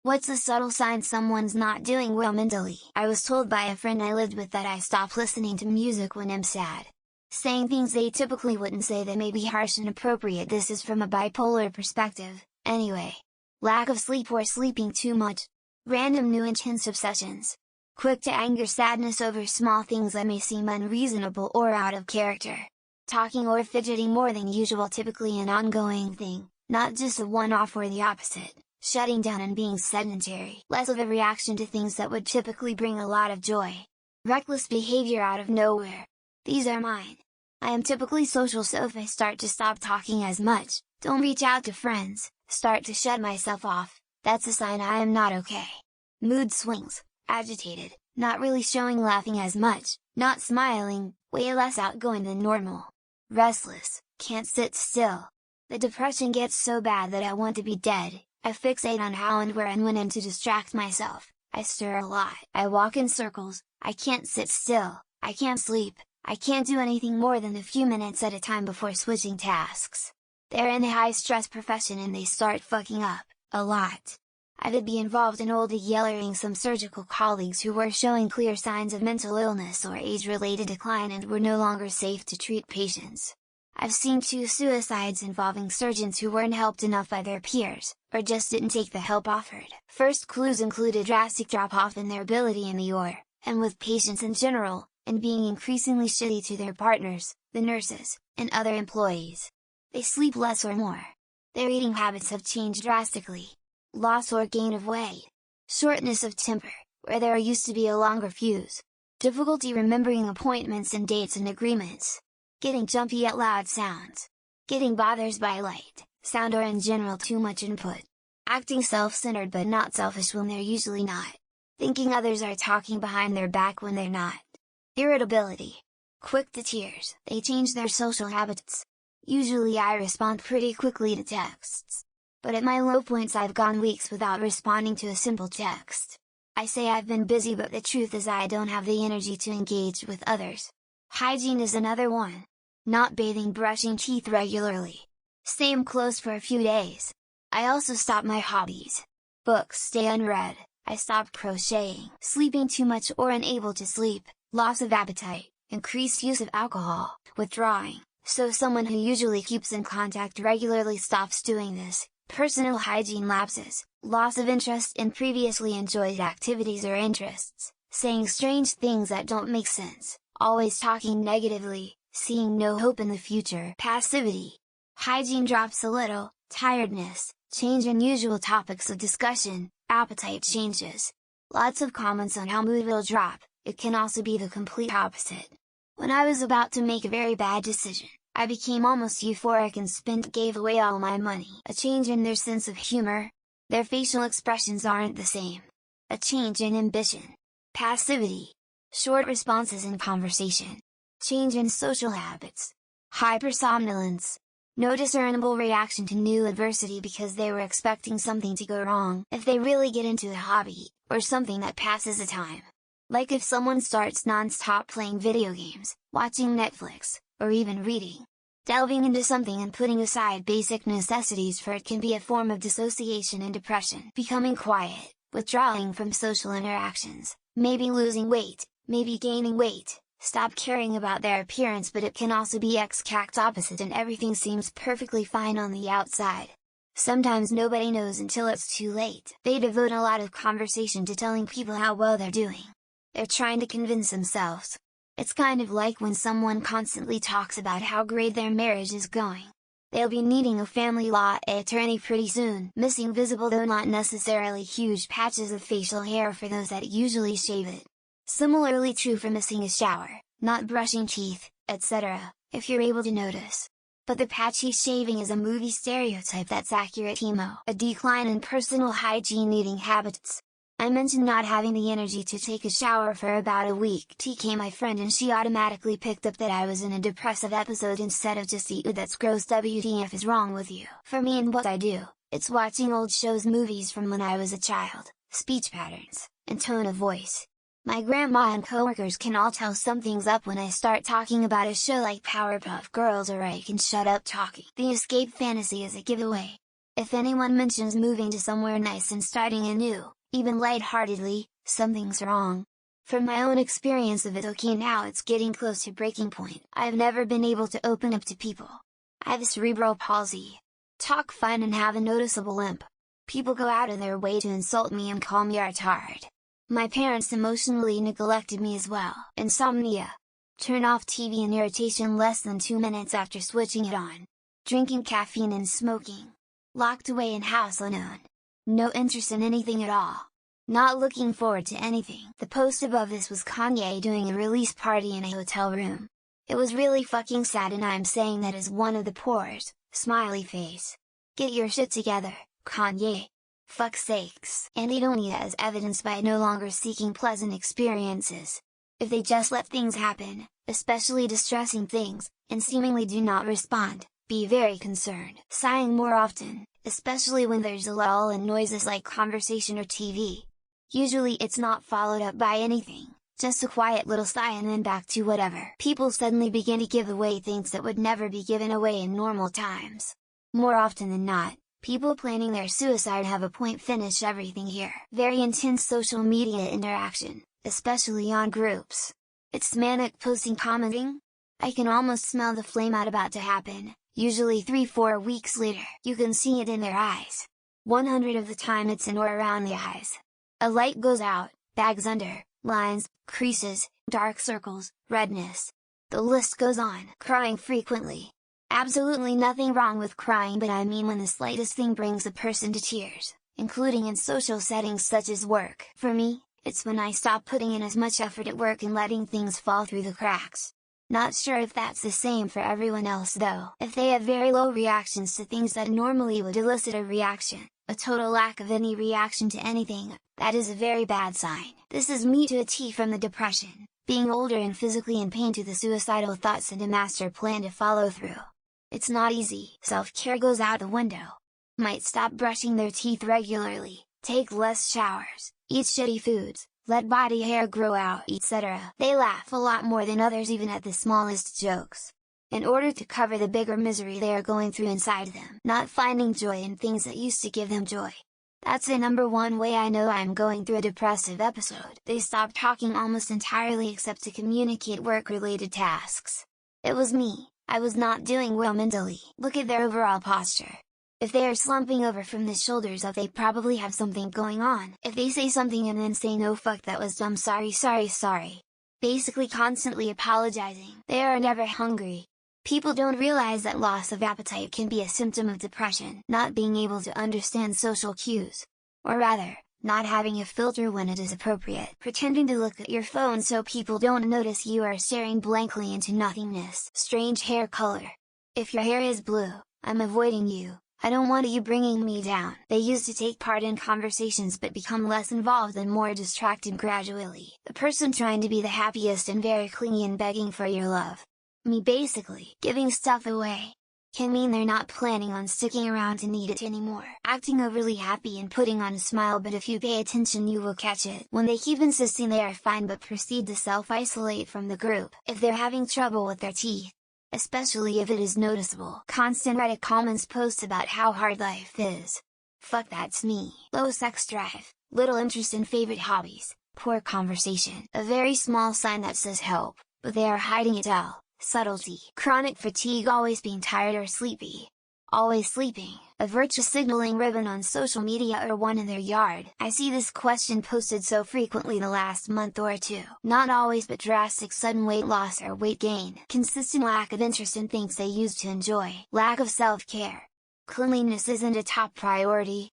What's a subtle sign someone's not doing well mentally? I was told by a friend I lived with that I stop listening to music when I'm sad. Saying things they typically wouldn't say that may be harsh and inappropriate. This is from a bipolar perspective, anyway. Lack of sleep or sleeping too much. Random new intense obsessions. Quick to anger sadness over small things that may seem unreasonable or out of character. Talking or fidgeting more than usual, typically an ongoing thing, not just a one-off or the opposite. Shutting down and being sedentary. Less of a reaction to things that would typically bring a lot of joy. Reckless behavior out of nowhere. These are mine. I am typically social, so if I start to stop talking as much, don't reach out to friends, start to shut myself off, that's a sign I am not okay. Mood swings. Agitated, not really showing laughing as much, not smiling, way less outgoing than normal. Restless, can't sit still. The depression gets so bad that I want to be dead. I fixate on how and where and when, and to distract myself, I stir a lot. I walk in circles, I can't sit still, I can't sleep, I can't do anything more than a few minutes at a time before switching tasks. They're in a high stress profession and they start fucking up, a lot. I could be involved in old yellering some surgical colleagues who were showing clear signs of mental illness or age-related decline and were no longer safe to treat patients. I've seen 2 suicides involving surgeons who weren't helped enough by their peers, or just didn't take the help offered. First clues include a drastic drop-off in their ability in the OR, and with patients in general, and being increasingly shitty to their partners, the nurses, and other employees. They sleep less or more. Their eating habits have changed drastically. Loss or gain of weight. Shortness of temper, where there used to be a longer fuse. Difficulty remembering appointments and dates and agreements. Getting jumpy at loud sounds. Getting bothered by light, sound, or in general too much input. Acting self-centered but not selfish when they're usually not. Thinking others are talking behind their back when they're not. Irritability. Quick to tears. They change their social habits. Usually I respond pretty quickly to texts. But at my low points I've gone weeks without responding to a simple text. I say I've been busy, but the truth is I don't have the energy to engage with others. Hygiene is another one. Not bathing, brushing teeth regularly. Same clothes for a few days. I also stop my hobbies. Books stay unread, I stopped crocheting. Sleeping too much or unable to sleep, loss of appetite, increased use of alcohol, withdrawing, so someone who usually keeps in contact regularly stops doing this. Personal hygiene lapses, loss of interest in previously enjoyed activities or interests, saying strange things that don't make sense, always talking negatively, seeing no hope in the future. Passivity. Hygiene drops a little, tiredness, change in usual topics of discussion, appetite changes. Lots of comments on how mood will drop. It can also be the complete opposite. When I was about to make a very bad decision, I became almost euphoric and gave away all my money. A change in their sense of humor. Their facial expressions aren't the same. A change in ambition. Passivity. Short responses in conversation. Change in social habits. Hypersomnolence. No discernible reaction to new adversity because they were expecting something to go wrong if they really get into a hobby, or something that passes the time. Like if someone starts non-stop playing video games, watching Netflix, or even reading. Delving into something and putting aside basic necessities for it can be a form of dissociation and depression. Becoming quiet, withdrawing from social interactions, maybe losing weight, maybe gaining weight, stop caring about their appearance, but it can also be exact opposite and everything seems perfectly fine on the outside. Sometimes nobody knows until it's too late. They devote a lot of conversation to telling people how well they're doing. They're trying to convince themselves. It's kind of like when someone constantly talks about how great their marriage is going. They'll be needing a family law attorney pretty soon. Missing visible though not necessarily huge patches of facial hair for those that usually shave it. Similarly true for missing a shower, not brushing teeth, etc., if you're able to notice. But the patchy shaving is a movie stereotype that's accurate. Emo. A decline in personal hygiene eating habits. I mentioned not having the energy to take a shower for about a week. TK my friend and she automatically picked up that I was in a depressive episode instead of just "Ew, that's gross, WTF is wrong with you?" For me and what I do, it's watching old shows, movies from when I was a child, speech patterns, and tone of voice. My grandma and coworkers can all tell something's up when I start talking about a show like Powerpuff Girls or I can shut up talking. The escape fantasy is a giveaway. If anyone mentions moving to somewhere nice and starting anew, even lightheartedly, something's wrong. From my own experience of it, okay, now it's getting close to breaking point. I've never been able to open up to people. I have cerebral palsy. Talk fine and have a noticeable limp. People go out of their way to insult me and call me retard. My parents emotionally neglected me as well. Insomnia. Turn off TV and irritation less than 2 minutes after switching it on. Drinking caffeine and smoking. Locked away in house alone. No interest in anything at all. Not looking forward to anything. The post above this was Kanye doing a release party in a hotel room. It was really fucking sad, and I'm saying that as one of the poors, smiley face. Get your shit together, Kanye. Fuck's sakes. Anhedonia as evidenced by no longer seeking pleasant experiences. If they just let things happen, especially distressing things, and seemingly do not respond, be very concerned. Sighing more often, especially when there's a lull in noises like conversation or TV. Usually it's not followed up by anything, just a quiet little sigh and then back to whatever. People suddenly begin to give away things that would never be given away in normal times. More often than not, people planning their suicide have a point finish everything here. Very intense social media interaction, especially on groups. It's manic posting, commenting. I can almost smell the flame out about to happen, usually 3-4 weeks later. You can see it in their eyes. 100 of the time it's in or around the eyes. A light goes out, bags under, lines, creases, dark circles, redness. The list goes on. Crying frequently. Absolutely nothing wrong with crying, but I mean when the slightest thing brings a person to tears, including in social settings such as work. For me, it's when I stop putting in as much effort at work and letting things fall through the cracks. Not sure if that's the same for everyone else though. If they have very low reactions to things that normally would elicit a reaction, a total lack of any reaction to anything, that is a very bad sign. This is me to a T, from the depression, being older and physically in pain, to the suicidal thoughts and a master plan to follow through. It's not easy. Self-care goes out the window. Might stop brushing their teeth regularly, take less showers, eat shitty foods, let body hair grow out, etc. They laugh a lot more than others even at the smallest jokes. In order to cover the bigger misery they are going through inside them. Not finding joy in things that used to give them joy. That's the number one way I know I'm going through a depressive episode. They stop talking almost entirely except to communicate work-related tasks. It was me, I was not doing well mentally. Look at their overall posture. If they are slumping over from the shoulders up, they probably have something going on. If they say something and then say no, fuck that was dumb, sorry. Basically constantly apologizing. They are never hungry. People don't realize that loss of appetite can be a symptom of depression. Not being able to understand social cues. Or rather, not having a filter when it is appropriate. Pretending to look at your phone so people don't notice you are staring blankly into nothingness. Strange hair color. If your hair is blue, I'm avoiding you. I don't want you bringing me down. They used to take part in conversations but become less involved and more distracted gradually. The person trying to be the happiest and very clingy and begging for your love. Me basically. Giving stuff away. Can mean they're not planning on sticking around to need it anymore. Acting overly happy and putting on a smile, but if you pay attention you will catch it. When they keep insisting they are fine but proceed to self-isolate from the group. If they're having trouble with their teeth. Especially if it is noticeable. Constant Reddit comments, posts about how hard life is. Fuck, that's me. Low sex drive, little interest in favorite hobbies, poor conversation. A very small sign that says help, but they are hiding it all. Subtlety. Chronic fatigue, always being tired or sleepy. Always sleeping, a virtue signaling ribbon on social media or one in their yard. I see this question posted so frequently the last month or two. Not always, but drastic sudden weight loss or weight gain. Consistent lack of interest in things they used to enjoy. Lack of self-care. Cleanliness isn't a top priority,